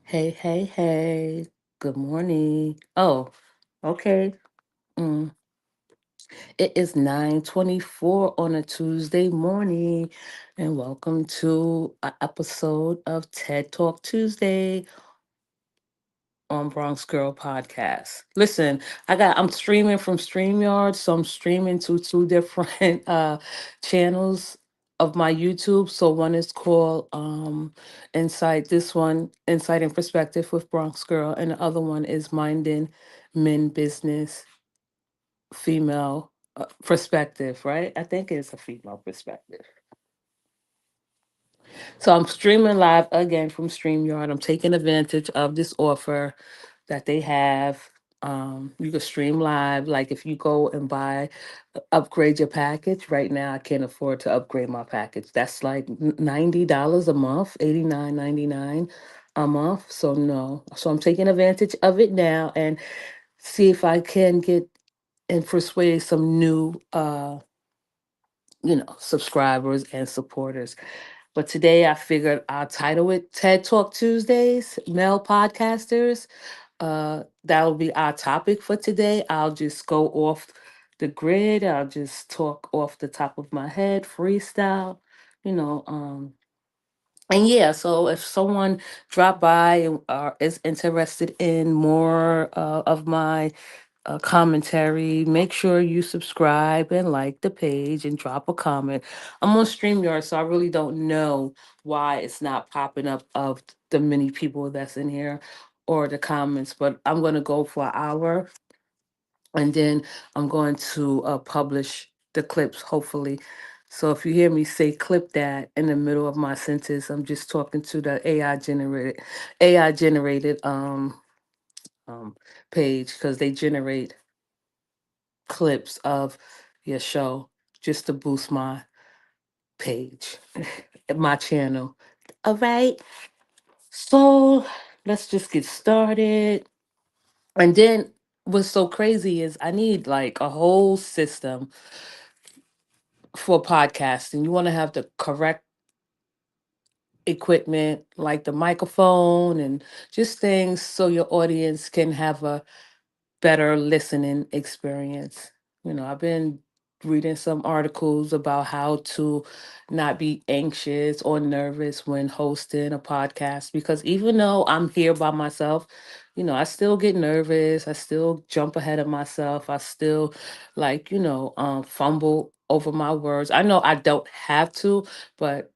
Hey, hey, hey. Good morning. Oh, okay. Mm. It is 9:24 on a Tuesday morning, and welcome to an episode of TED Talk Tuesday on Bronx Girl Podcast. Listen, I'm streaming from StreamYard, so I'm streaming to two different channels of my YouTube. So one is called Insight, this one, Insight and Perspective with Bronx Girl, and the other one is Minding Men Business Female Perspective, right? I think it's a female perspective. So I'm streaming live again from StreamYard. I'm taking advantage of this offer that they have. You can stream live. Like if you go and upgrade your package right now, I can't afford to upgrade my package. That's like $90 a month, 89.99 a month. So no. So I'm taking advantage of it now and see if I can get and persuade some new subscribers and supporters. But today I figured I'll title it TED Talk Tuesdays, Male Podcasters. That'll be our topic for today. I'll just go off the grid. I'll just talk off the top of my head, freestyle, you know. And yeah, so if someone drop by and is interested in more of my commentary, make sure you subscribe and like the page and drop a comment. I'm on StreamYard, so I really don't know why it's not popping up of the many people that's in here or the comments, but I'm going to go for an hour and then I'm going to publish the clips, hopefully. So if you hear me say clip that in the middle of my sentence, I'm just talking to the AI generated um page because they generate clips of your show just to boost my page, my channel. All right. So let's just get started. And then what's so crazy is I need like a whole system for podcasting. You want to have the correct equipment, like the microphone and just things so your audience can have a better listening experience. I've been reading some articles about how to not be anxious or nervous when hosting a podcast because even though I'm here by myself, I still get nervous. I still jump ahead of myself. I still fumble over my words. I know I don't have to, but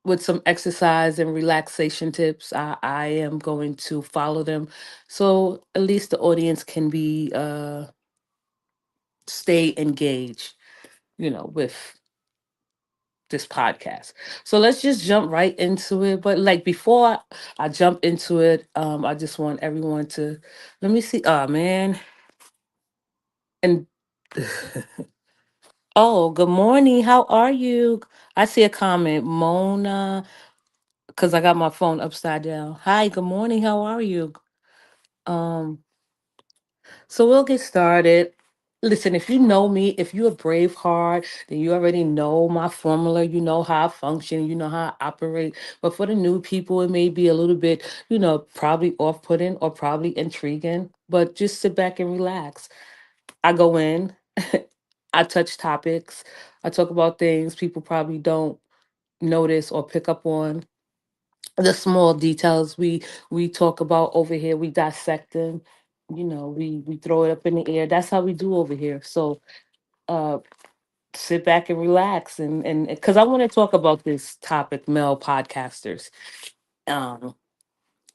with some exercise and relaxation tips, I am going to follow them so at least the audience can be stay engaged, with this podcast. So let's just jump right into it. But like before I jump into it, I just want everyone to let me see. Oh man. And oh, good morning. How are you? I see a comment, Mona, because I got my phone upside down. Hi, good morning. How are you? Um, So we'll get started. Listen, if you know me, if you're a brave heart, then you already know my formula. You know how I function. You know how I operate. But for the new people, it may be a little bit, probably off putting or probably intriguing. But just sit back and relax. I go in, I touch topics, I talk about things people probably don't notice or pick up on, the small details we talk about over here. We dissect them. We throw it up in the air. That's how we do over here. So uh sit back and relax, and because I want to talk about this topic, male podcasters. um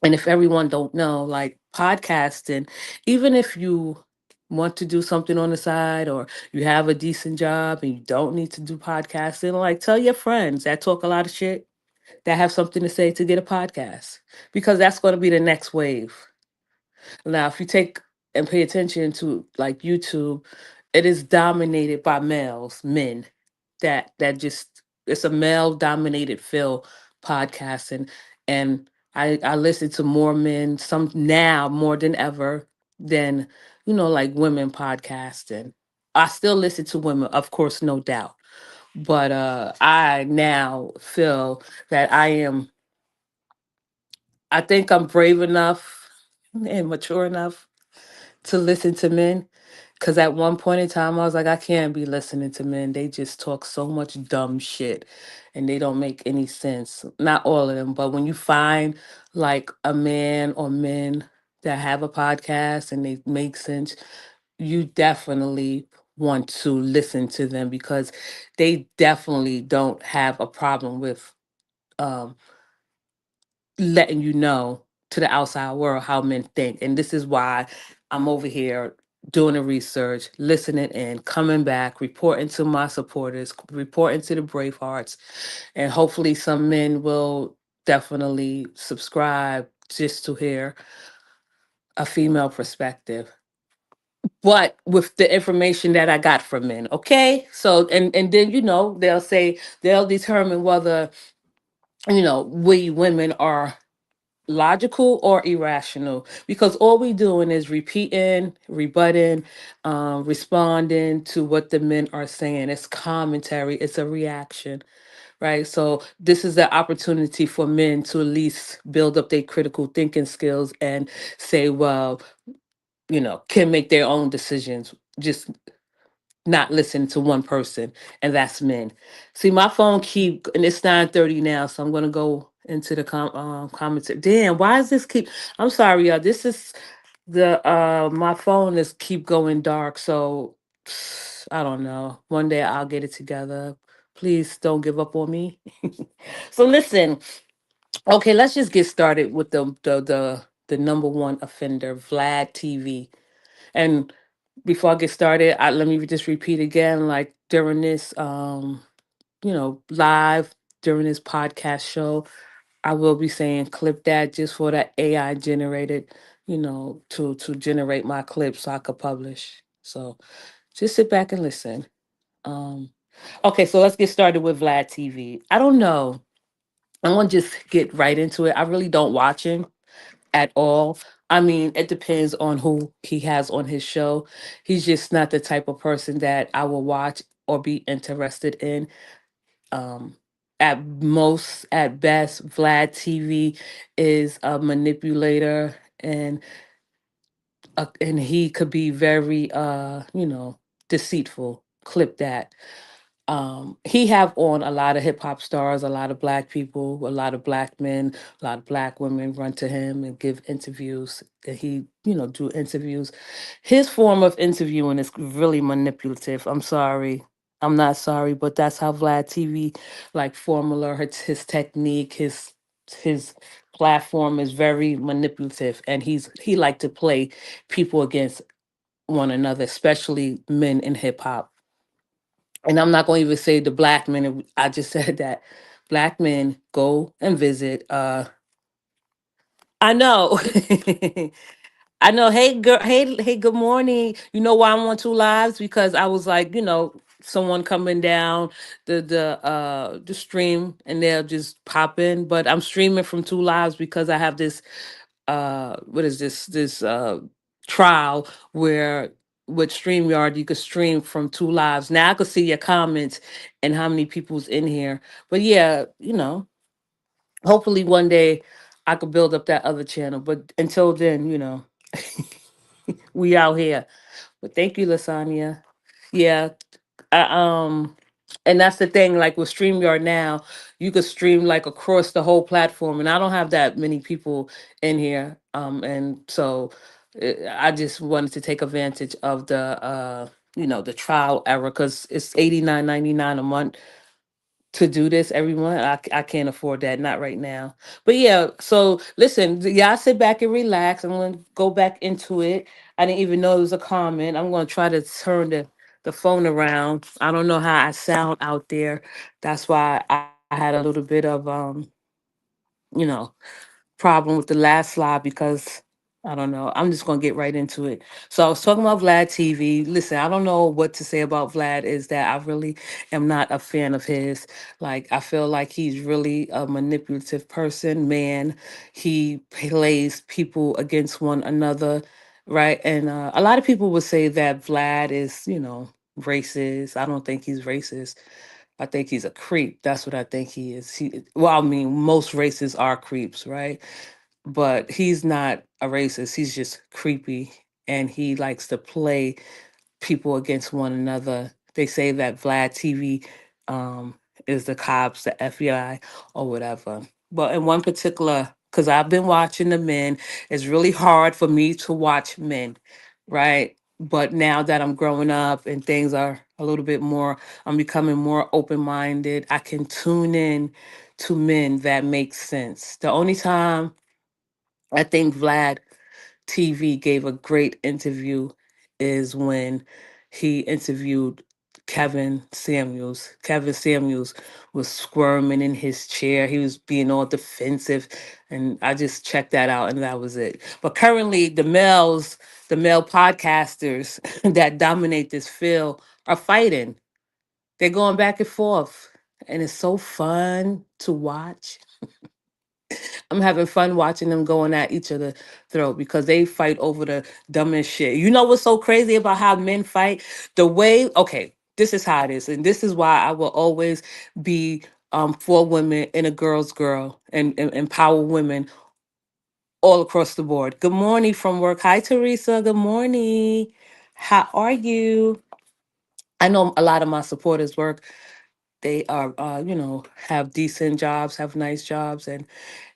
and if everyone don't know, like podcasting, even if you want to do something on the side or you have a decent job and you don't need to do podcasting, like tell your friends that talk a lot of shit that have something to say to get a podcast, because that's going to be the next wave. Now, if you take and pay attention to like YouTube, it is dominated by males, men. That just it's a male dominated field, podcasting, and I listen to more men, some now more than ever, than like women podcasting. I still listen to women, of course, no doubt, but I now feel that I think I'm brave enough and mature enough to listen to men. Because at one point in time, I was like, I can't be listening to men. They just talk so much dumb shit and they don't make any sense. Not all of them, but when you find like a man or men that have a podcast and they make sense, you definitely want to listen to them because they definitely don't have a problem with um, letting you know to the outside world how men think. And this is why I'm over here doing the research, listening in, coming back, reporting to my supporters, reporting to the Bravehearts, and hopefully some men will definitely subscribe just to hear a female perspective. But with the information that I got from men, okay? So and then they'll say they'll determine whether we women are logical or irrational because all we doing is repeating, rebutting, responding to what the men are saying. It's commentary, it's a reaction, right? So this is the opportunity for men to at least build up their critical thinking skills and say, well, can make their own decisions. Just not listen to one person, and that's men. See, my phone keep, and it's 9:30 now, so I'm gonna go into the commentary. Damn, why is this keep? I'm sorry, y'all. This is the my phone is keep going dark, so I don't know. One day I'll get it together. Please don't give up on me. So listen, okay, let's just get started with the number one offender, Vlad TV. And before I get started, let me just repeat again, like during this, live during this podcast show, I will be saying clip that just for that AI generated, to generate my clips so I could publish. So just sit back and listen. Um, okay, so let's get started with Vlad TV. I don't know. I'm gonna just get right into it. I really don't watch him at all. I mean, it depends on who he has on his show. He's just not the type of person that I will watch or be interested in. Um, at most, at best, Vlad TV is a manipulator, and he could be very, deceitful. Clip that. He have on a lot of hip hop stars, a lot of black people, a lot of black men, a lot of black women run to him and give interviews. And he, do interviews. His form of interviewing is really manipulative. I'm sorry. I'm not sorry, but that's how Vlad TV like formula, his technique, his platform is very manipulative, and he like to play people against one another, especially men in hip hop. And I'm not going to even say the black men. I just said that black men go and visit. I know. I know. Hey, girl. Hey, hey. Good morning. You know why I'm on two lives? Because I was like, someone coming down the stream, and they'll just pop in. But I'm streaming from two lives because I have this what is this trial where with StreamYard you could stream from two lives. Now I could see your comments and how many people's in here. But yeah, hopefully one day I could build up that other channel. But until then, we out here. But thank you, Lasagna. Yeah, I, and that's the thing. Like with Streamyard now, you could stream like across the whole platform, and I don't have that many people in here. And so I just wanted to take advantage of the trial error because it's 89.99 a month to do this every month. I can't afford that, not right now. But yeah, so listen, y'all sit back and relax. I'm gonna go back into it. I didn't even know it was a comment. I'm gonna try to turn the phone around. I don't know how I sound out there. That's why I had a little bit of you know, problem with the last slide because I don't know. I'm just gonna get right into it. So I was talking about Vlad TV. Listen, I don't know what to say about Vlad. Is that I really am not a fan of his. Like I feel like he's really a manipulative person, man. He plays people against one another, right? And a lot of people would say that Vlad is, racist. I don't think he's racist. I think he's a creep. That's what I think he is. Well, I mean, most races are creeps, right? but he's not a racist. He's just creepy, and he likes to play people against one another. They say that Vlad TV um, is the cops, the FBI, or whatever. But in one particular, because I've been watching the men, it's really hard for me to watch men, right? But now that I'm growing up and things are a little bit more, I'm becoming more open minded. I can tune in to men that make sense. The only time I think Vlad TV gave a great interview is when he interviewed Kevin Samuels. Kevin Samuels was squirming in his chair. He was being all defensive. And I just checked that out and that was it. But currently, the male podcasters that dominate this field are fighting. They're going back and forth. And it's so fun to watch. I'm having fun watching them going at each other throat because they fight over the dumbest shit. You know what's so crazy about how men fight? The way, okay, this is how it is. And this is why I will always be for women and a girl's girl and empower women all across the board. Good morning from work. Hi, Teresa. Good morning. How are you? I know a lot of my supporters work. They are, have decent jobs, have nice jobs, and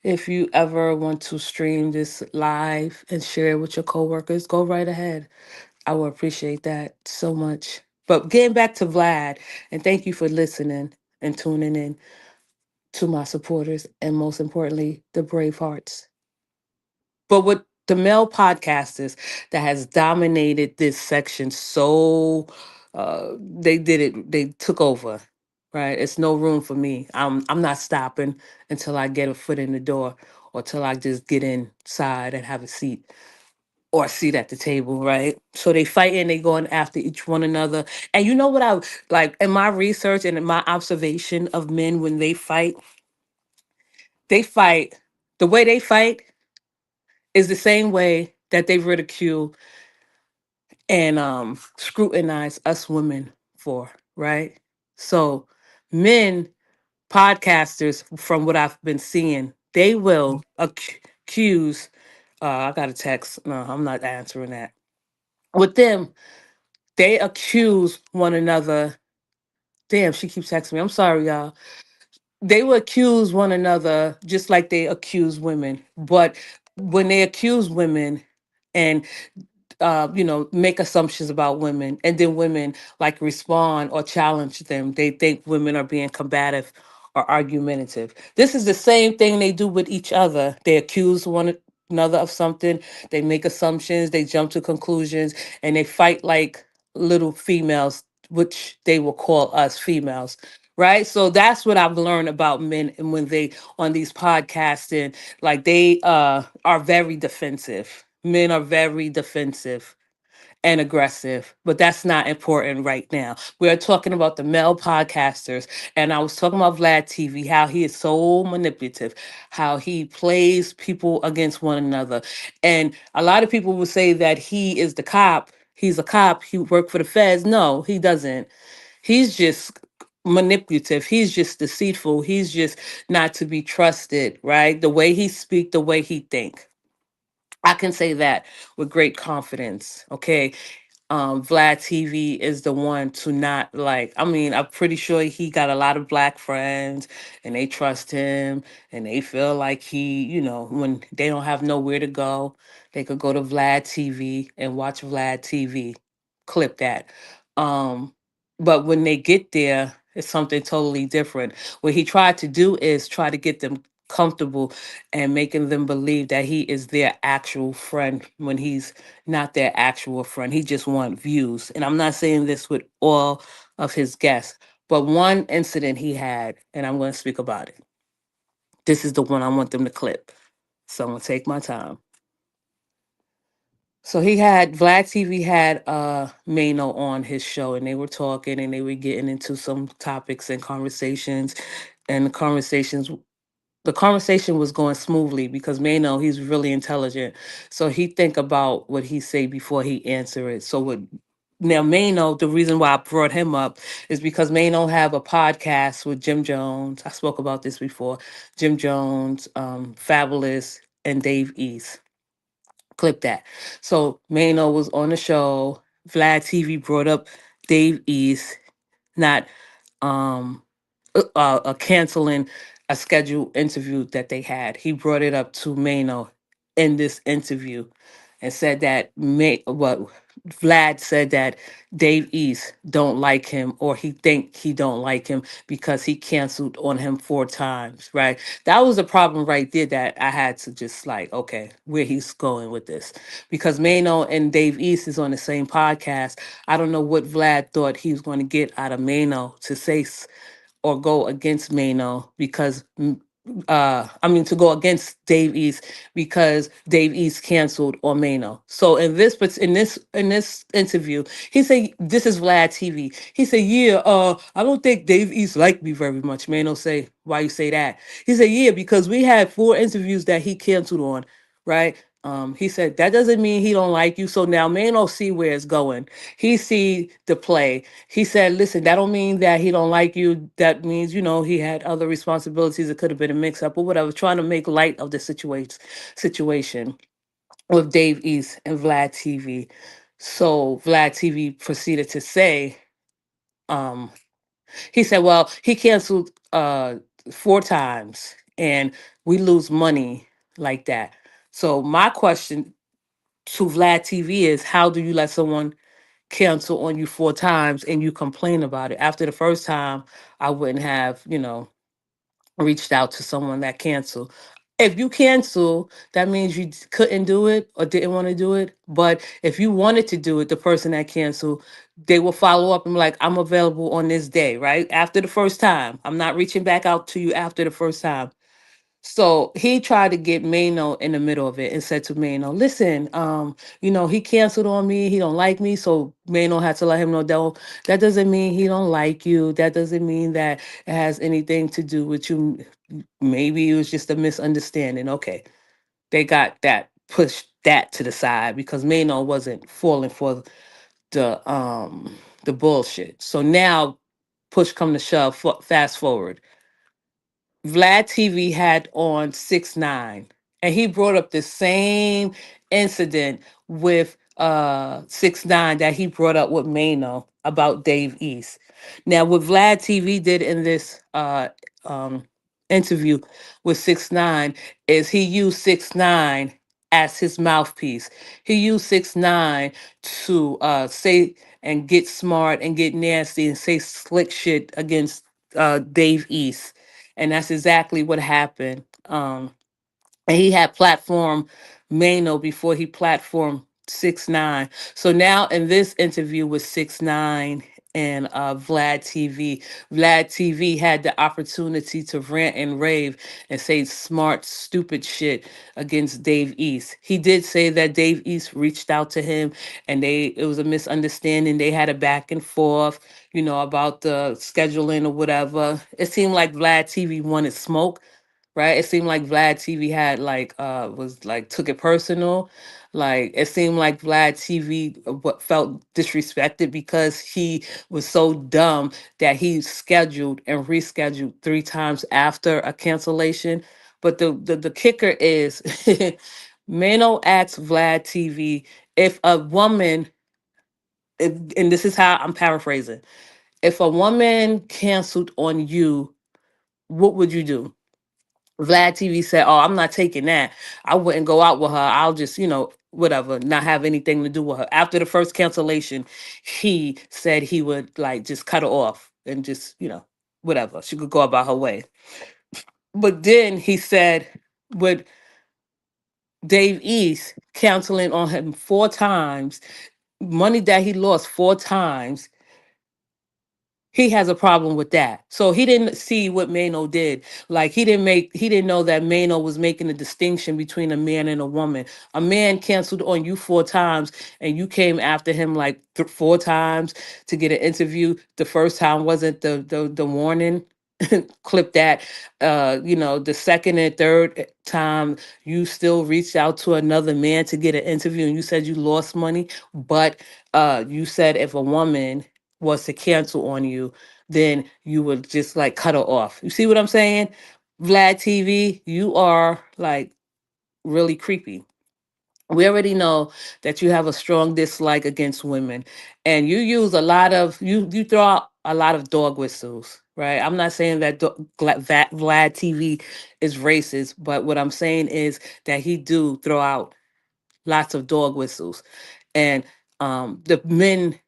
if you ever want to stream this live and share it with your coworkers, go right ahead. I will appreciate that so much. But getting back to Vlad, and thank you for listening and tuning in to my supporters, and most importantly, the brave hearts. But with the male podcasters that has dominated this section so they did it, they took over. Right? It's no room for me. I'm not stopping until I get a foot in the door or till I just get inside and have a seat or a seat at the table, right? So they fighting, they going after each one another. And you know what I like in my research and in my observation of men when they fight, the way they fight is the same way that they ridicule and scrutinize us women for, right? So men podcasters, from what I've been seeing, they will accuse. I got a text. No, I'm not answering that. With them, they accuse one another. Damn, she keeps texting me. I'm sorry, y'all. They will accuse one another just like they accuse women. But when they accuse women, and make assumptions about women, and then women like respond or challenge them. They think women are being combative or argumentative. This is the same thing they do with each other. They accuse one another of something, they make assumptions, they jump to conclusions, and they fight like little females, which they will call us females. Right. So that's what I've learned about men and when they on these podcasts and like they are very defensive. Men are very defensive and aggressive, but that's not important right now. We're talking about the male podcasters, and I was talking about Vlad TV, how he is so manipulative, how he plays people against one another. And a lot of people will say that he is the cop. He's a cop. He worked for the feds. No, he doesn't. He's just manipulative. He's just deceitful. He's just not to be trusted, right? The way he speak, the way he think. I can say that with great confidence. Okay. Vlad TV is the one to not like. I mean, I'm pretty sure he got a lot of black friends and they trust him and they feel like he, when they don't have nowhere to go, they could go to Vlad TV and watch Vlad TV. Clip that. Um, but when they get there, it's something totally different. What he tried to do is try to get them comfortable and making them believe that he is their actual friend when he's not their actual friend. He just want views. And I'm not saying this with all of his guests, but one incident he had, and I'm going to speak about it. This is the one I want them to clip. So I'm going to take my time. So he had Vlad TV had Mano on his show and they were talking and they were getting into some topics and conversations and the conversation was going smoothly because Mano, he's really intelligent. So he think about what he say before he answer it. So what now Mano, the reason why I brought him up is because Mano have a podcast with Jim Jones. I spoke about this before. Jim Jones, Fabulous, and Dave East. Clip that. So Mano was on the show. Vlad TV brought up Dave East, not um canceling a scheduled interview that they had. He brought it up to Mano in this interview and said that what Vlad said that Dave East don't like him, or he think he don't like him because he canceled on him 4 times, right? That was a problem right there that I had to just like, okay, where he's going with this. Because Mano and Dave East is on the same podcast. I don't know what Vlad thought he was going to get out of Mano to say or go against Mano because I mean to go against Dave East because Dave East canceled on Mano. So in this interview, he said this is Vlad TV. He said, "Yeah, I don't think Dave East liked me very much." Mano say, "Why you say that?" He said, "Yeah, because we had 4 interviews that he canceled on, right?" He said that doesn't mean he don't like you. So now Mano see where it's going. He see the play. He said, "Listen, that don't mean that he don't like you. That means, he had other responsibilities. It could have been a mix-up or whatever." Trying to make light of the situation with Dave East and Vlad TV. So Vlad TV proceeded to say, um, he said, "Well, he canceled 4 times, and we lose money like that." So my question to Vlad TV is, how do you let someone cancel on you 4 times and you complain about it? After the first time, I wouldn't have, reached out to someone that canceled. If you cancel, that means you couldn't do it or didn't want to do it. But if you wanted to do it, the person that canceled, they will follow up and be like, "I'm available on this day," right? After the first time. I'm not reaching back out to you after the first time. So he tried to get Mano in the middle of it and said to Mano, "Listen, he canceled on me. He don't like me." So Mano had to let him know that doesn't mean he don't like you. That doesn't mean that it has anything to do with you. Maybe it was just a misunderstanding. Okay. They got that, pushed that to the side because Mano wasn't falling for the bullshit. So now push come to shove, fast forward. Vlad TV had on 6ix9ine, and he brought up the same incident with 6ix9ine that he brought up with Mano about Dave East. Now, what Vlad TV did in this um, interview with 6ix9ine is he used 6ix9ine as his mouthpiece. He used 6ix9ine to say and get smart and get nasty and say slick shit against Dave East, and that's exactly what happened. And he had platform Mano before he platformed 6ix9ine. So now in this interview with 6ix9ine and Vlad TV, Vlad TV had the opportunity to rant and rave and say smart, stupid shit against Dave East. He did say that Dave East reached out to him and it was a misunderstanding. They had a back and forth, about the scheduling or whatever. It seemed like Vlad TV wanted smoke, right? It seemed like Vlad TV had like was like took it personal. Like it seemed like Vlad TV what felt disrespected because he was so dumb that he scheduled and rescheduled 3 times after a cancellation. But the kicker is Mano asked Vlad TV if a woman, and this is how I'm paraphrasing, if a woman canceled on you, what would you do? Vlad TV said, "Oh, I'm not taking that. I wouldn't go out with her. I'll just, whatever, not have anything to do with her." After the first cancellation, he said he would like just cut her off and just, whatever. She could go about her way. But then he said, with Dave East canceling on him 4 times, money that he lost 4 times, he has a problem with that. So he didn't see what Mano did. Like he didn't know that Mano was making a distinction between a man and a woman. A man canceled on you 4 times and you came after him like 4 times to get an interview. The first time wasn't the warning. Clip that. The second and third time you still reached out to another man to get an interview and you said you lost money, but you said if a woman was to cancel on you, then you would just cut her off. You see what I'm saying? Vlad TV, you are like really creepy. We already know that you have a strong dislike against women, and you use a lot of you throw out a lot of dog whistles, right? I'm not saying that Vlad TV is racist, but what I'm saying is that he do throw out lots of dog whistles, and the men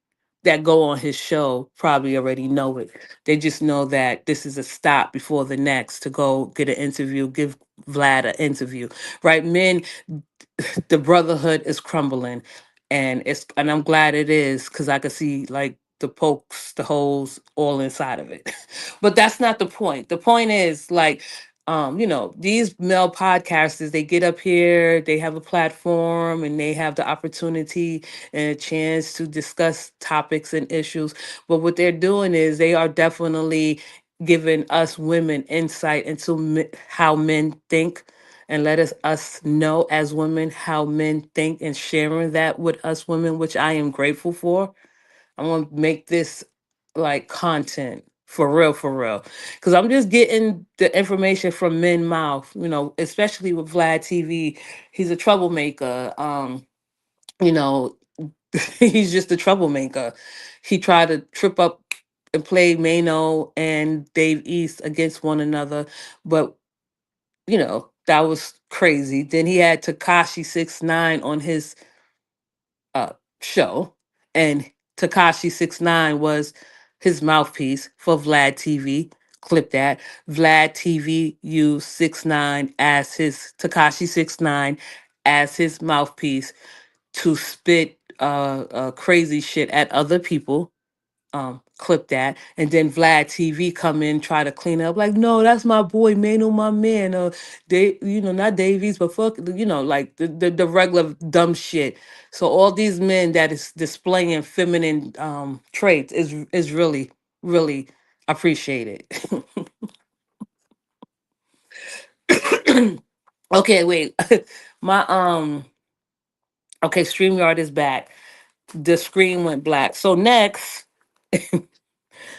that go on his show probably already know it. They just know that this is a stop before the next to go get an interview, give Vlad an interview, right? Men, the brotherhood is crumbling, and I'm glad it is, because I could see like the pokes, the holes all inside of it. But that's not the point. The point is like, these male podcasters, they get up here, they have a platform, and they have the opportunity and a chance to discuss topics and issues. But what they're doing is they are definitely giving us women insight into how men think, and let us know as women how men think, and sharing that with us women, which I am grateful for. I want to make this like content for real, because I'm just getting the information from men mouth, especially with Vlad TV. He's a troublemaker. You know, he's just a troublemaker. He tried to trip up and play Mano and Dave East against one another, but that was crazy. Then he had Takashi 69 on his uh show, and Takashi 69 was his mouthpiece for Vlad TV. Clip that. Vlad TV used 6 9 as his Takashi 6 9 as his mouthpiece to spit crazy shit at other people. Clip that, and then Vlad TV come in, try to clean up, like, no, that's my boy Mano, my man. They, not Davies, but fuck, like the regular dumb shit. So all these men that is displaying feminine traits is really, really appreciated. Okay, wait. My okay, StreamYard is back. The screen went black. So next,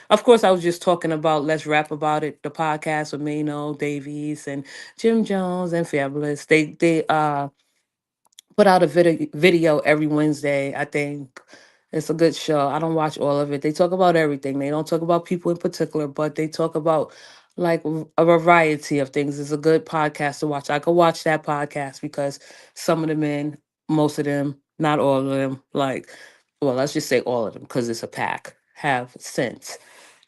of course, I was just talking about Let's Rap About It, the podcast with Mano Davies and Jim Jones and Fabulous. They put out a video every Wednesday. I think it's a good show. I don't watch all of it. They talk about everything. They don't talk about people in particular, but they talk about like a variety of things. It's a good podcast to watch. I could watch that podcast because some of the men, most of them, not all of them, like, well, let's just say all of them because it's a pack, have sense.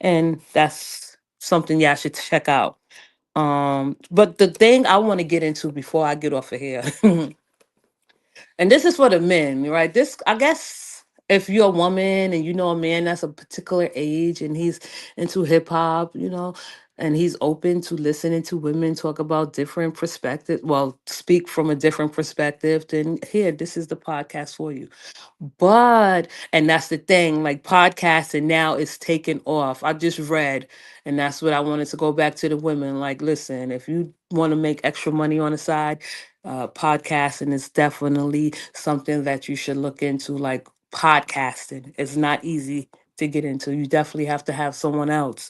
And that's something y'all should check out. But the thing I want to get into before I get off of here, and this is for the men, right? This, I guess, if you're a woman and you know a man that's a particular age and he's into hip hop, and he's open to listening to women talk about different perspectives, well, speak from a different perspective, then here, this is the podcast for you. But, and that's the thing, like podcasting now is taking off. I just read, and that's what I wanted to go back to the women. Like, listen, if you want to make extra money on the side, podcasting is definitely something that you should look into. Like, podcasting is not easy to get into. You definitely have to have someone else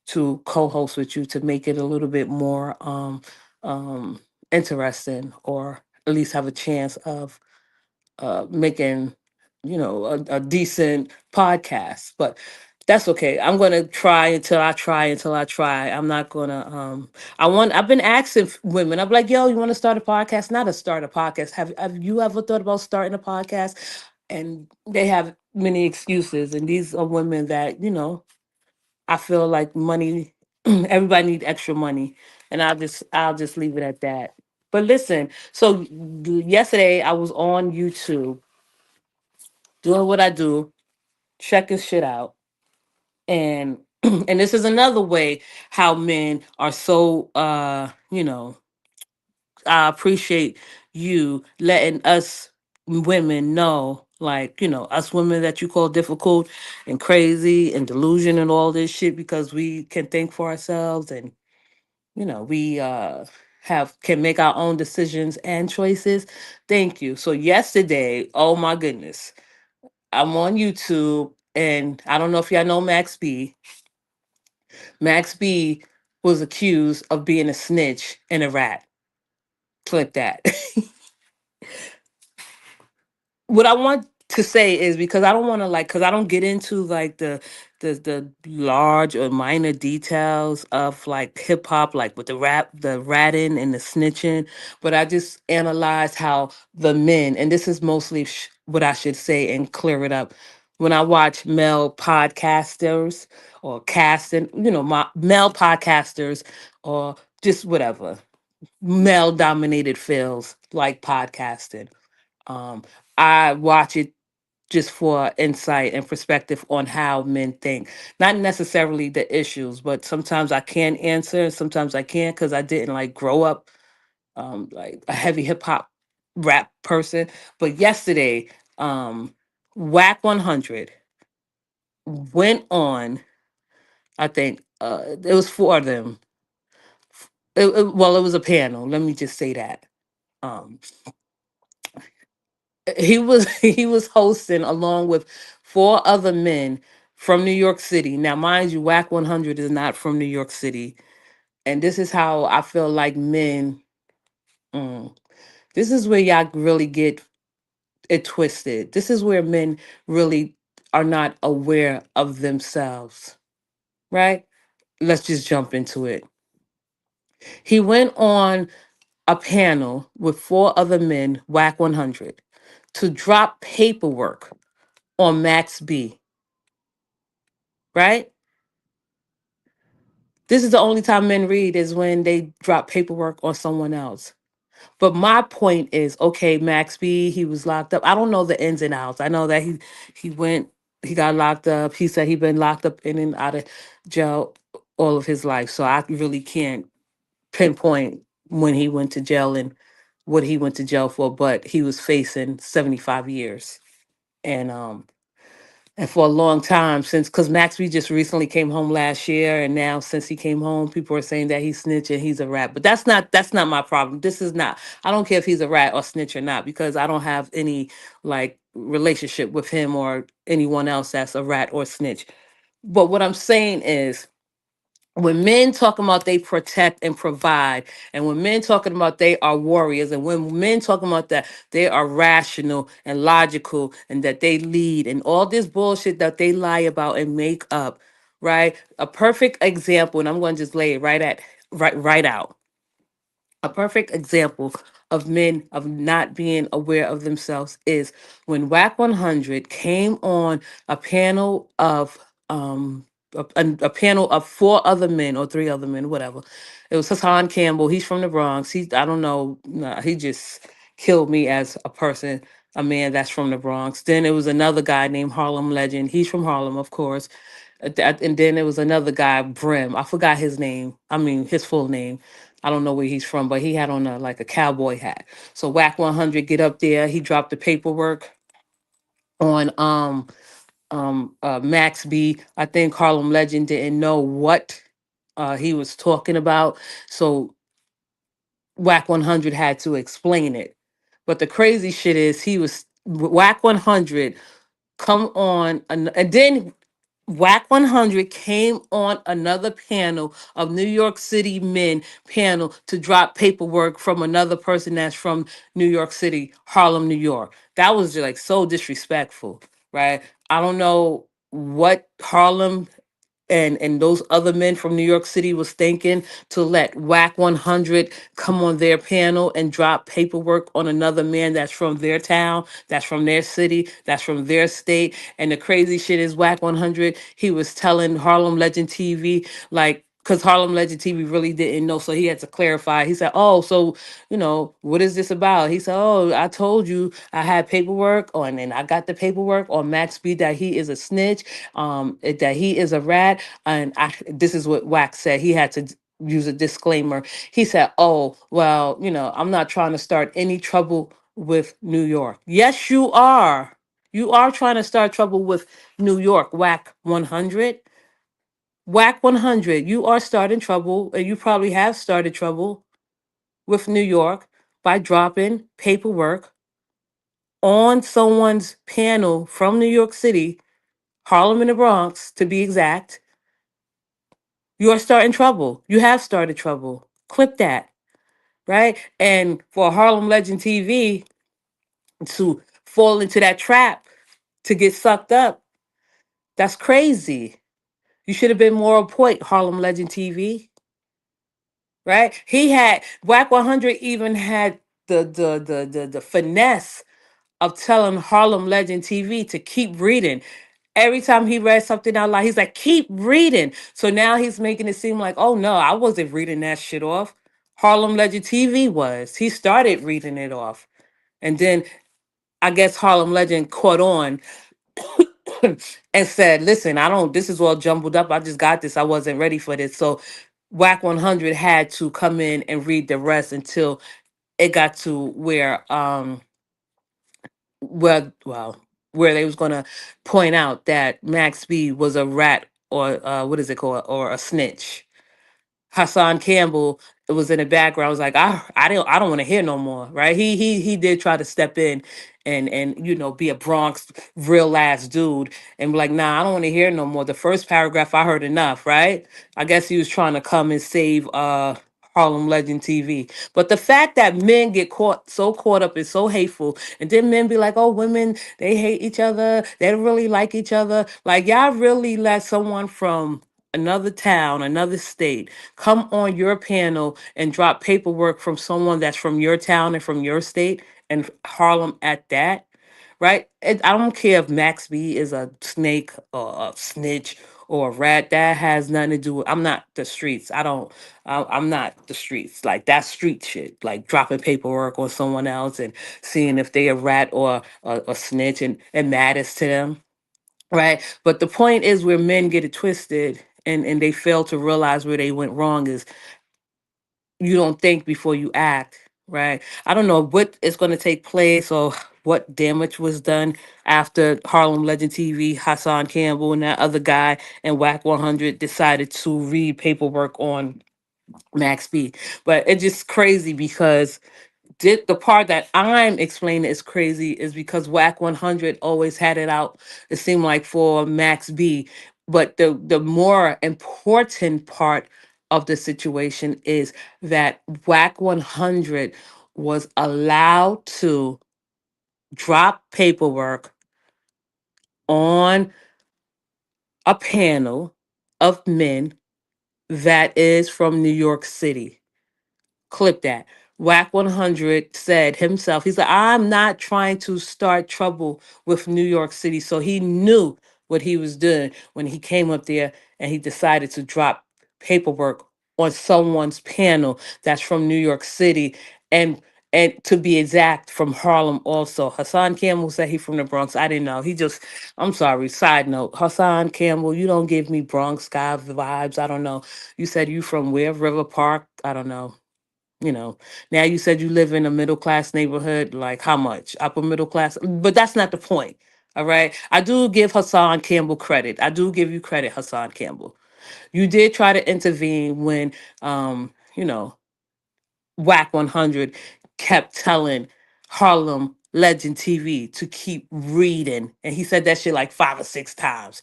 to co-host with you to make it a little bit more um interesting, or at least have a chance of making a decent podcast. But that's okay. I'm gonna try until I try. I'm not gonna I've been asking women, I'm like, yo, you want to start a podcast? Not to start a podcast, have you ever thought about starting a podcast? And they have many excuses, and these are women that I feel like money, everybody need extra money, and I'll just leave it at that. But listen, so yesterday I was on YouTube doing what I do, checking shit out. And and this is another way how men are so I appreciate you letting us women know, like, us women that you call difficult and crazy and delusion and all this shit, because we can think for ourselves, and we have can make our own decisions and choices. Thank you. So yesterday, oh my goodness, I'm on YouTube, and I don't know if y'all know Max B. Max B was accused of being a snitch and a rat. Click that. What I want to say is because I don't want to like because I don't get into like the large or minor details of like hip hop, like with the rap, the ratting and the snitching, but I just analyze how the men, and this is mostly what I should say and clear it up. When I watch male podcasters or casting, my male podcasters or just whatever male dominated fields like podcasting. um, I watch it just for insight and perspective on how men think. Not necessarily the issues, but sometimes I can answer and sometimes I can't because I didn't like grow up like a heavy hip hop rap person. But yesterday, Whack 100 went on, I think it was four of them. Well, it was a panel. Let me just say that. Um, he was hosting along with four other men from New York City. Now, mind you, Whack 100 is not from New York City, and this is how I feel like men. mm, this is where y'all really get it twisted. This is where men really are not aware of themselves, right? Let's just jump into it. He went on a panel with four other men, Whack 100, to drop paperwork on Max B, right? This is the only time men read is when they drop paperwork on someone else. But my point is, okay, Max B, he was locked up. I don't know the ins and outs. I know that he went, he got locked up. He said he been locked up in and out of jail all of his life. So I really can't pinpoint when he went to jail and what he went to jail for. But he was facing 75 years. And for a long time, since because Maxby just recently came home last year, and now since he came home, people are saying that he's snitch and he's a rat. But that's not my problem. This is not. I don't care if he's a rat or snitch or not because I don't have any like relationship with him or anyone else that's a rat or snitch. But what I'm saying is when men talking about they protect and provide, and when men talking about they are warriors, and when men talking about that they are rational and logical and that they lead and all this bullshit that they lie about and make up, right? A perfect example, and I'm going to just lay it right out. A perfect example of men of not being aware of themselves is when WAC 100 came on a panel of a panel of four other men or three other men, whatever. It was Hassan Campbell. He's from the Bronx. I don't know, nah, he just killed me as a person, a man that's from the Bronx. Then it was another guy named Harlem Legend. He's from Harlem, of course. And then there was another guy, Brim. I forgot his name. I mean, his full name. I don't know where he's from, but he had on like a cowboy hat. So Whack 100 get up there. He dropped the paperwork on Max B. I think Harlem Legend didn't know what he was talking about. So Whack 100 had to explain it. But the crazy shit is Whack 100 come on and then Whack 100 came on another panel of New York City men panel to drop paperwork from another person that's from New York City, Harlem, New York. That was just like so disrespectful, right? I don't know what Harlem and those other men from New York City was thinking to let Whack 100 come on their panel and drop paperwork on another man that's from their town, that's from their city, that's from their state. And the crazy shit is Whack 100, he was telling Harlem Legend TV, like, because Harlem Legend TV really didn't know, so he had to clarify. He said, "Oh, so what is this about?" He said, "Oh, I told you I had paperwork on, and I got the paperwork on Max B that he is a snitch, that he is a rat." And this is what Wax said. He had to use a disclaimer. He said, "Oh, well, I'm not trying to start any trouble with New York." Yes, you are. You are trying to start trouble with New York. Whack 100. Whack 100. You are starting trouble, and you probably have started trouble with New York by dropping paperwork on someone's panel from New York City, Harlem and the Bronx, to be exact. You are starting trouble. You have started trouble. Clip that, right? And for Harlem Legend TV to fall into that trap to get sucked up, that's crazy. You should have been more on point, Harlem Legend TV, right? He had Whack 100 even had the finesse of telling Harlem Legend TV to keep reading. Every time he read something out loud, he's like, keep reading. So now he's making it seem like, oh no, I wasn't reading that shit off. Harlem Legend TV was. He started reading it off. And then I guess Harlem Legend caught on and said, listen, I don't, this is all jumbled up. I just got this. I wasn't ready for this. So Whack 100 had to come in and read the rest until it got to where they was gonna point out that Max B was a rat or what is it called, or a snitch. Hassan Campbell was in the background. Was like, I don't want to hear no more. Right? He did try to step in and be a Bronx real ass dude and be like, nah, I don't want to hear no more. The first paragraph I heard enough. Right? I guess he was trying to come and save Harlem Legend TV. But the fact that men get caught up is so hateful, and then men be like, oh, women, they hate each other, they don't really like each other. Like, y'all really let someone from another town, another state, come on your panel and drop paperwork from someone that's from your town and from your state and Harlem at that, right? I don't care if Max B is a snake or a snitch or a rat. That has nothing to do with. I'm not the streets. I'm not the streets. Like, that's street shit. Like dropping paperwork on someone else and seeing if they a rat or a snitch, and it matters to them, right? But the point is where men get it twisted and they fail to realize where they went wrong is you don't think before you act, right? I don't know what is going to take place or what damage was done after Harlem Legend TV, Hassan Campbell, and that other guy and Whack 100 decided to read paperwork on Max B. But it's just crazy because the part that I'm explaining is crazy is because Whack 100 always had it out, it seemed like, for Max B. But the more important part of the situation is that Whack 100 was allowed to drop paperwork on a panel of men that is from New York City. Clip that. Whack 100 said himself, he's like, I'm not trying to start trouble with New York City. So he knew what he was doing when he came up there and he decided to drop paperwork on someone's panel that's from New York City. And to be exact, from Harlem also. Hassan Campbell said he from the Bronx. I didn't know. I'm sorry, side note. Hassan Campbell, you don't give me Bronx guy vibes. I don't know. You said you from where? River Park? I don't know, you know. Now you said you live in a middle class neighborhood. Like, how much? Upper middle class? But that's not the point. All right. I do give Hassan Campbell credit. I do give you credit, Hassan Campbell. You did try to intervene when Whack 100 kept telling Harlem Legend TV to keep reading. And he said that shit like 5 or 6 times.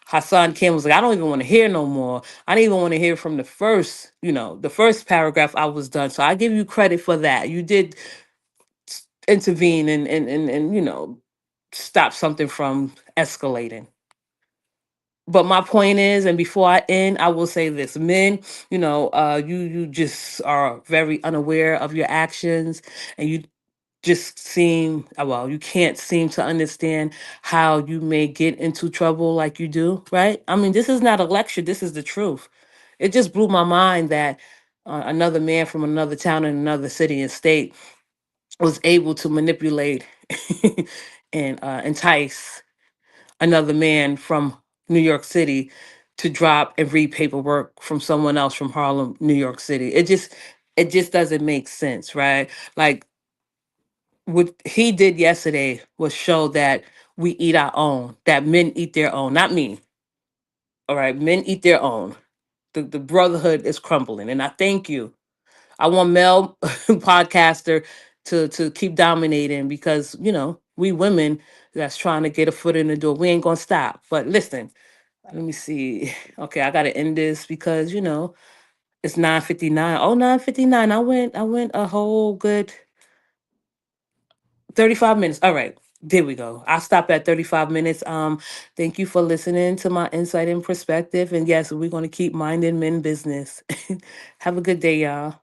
Hassan Kim was like, I don't even want to hear no more. I didn't even want to hear from the first paragraph I was done. So I give you credit for that. You did intervene and stop something from escalating. But my point is, and before I end, I will say this: men, you just are very unaware of your actions, and you just well, you can't seem to understand how you may get into trouble like you do, right? I mean, this is not a lecture, this is the truth. It just blew my mind that another man from another town in another city and state was able to manipulate and entice another man from New York City to drop and read paperwork from someone else from Harlem, New York City. It just doesn't make sense, right? Like, what he did yesterday was show that we eat our own, that men eat their own, not me. All right, men eat their own. The brotherhood is crumbling, and I thank you. I want Mel podcaster to keep dominating because we women that's trying to get a foot in the door. We ain't gonna stop. But listen, let me see. Okay, I gotta end this because It's 9:59. Oh, 9:59. I went a whole good 35 minutes. All right. There we go. I'll stop at 35 minutes. Thank you for listening to my insight and perspective. And yes, we're going to keep minding men business. Have a good day, y'all.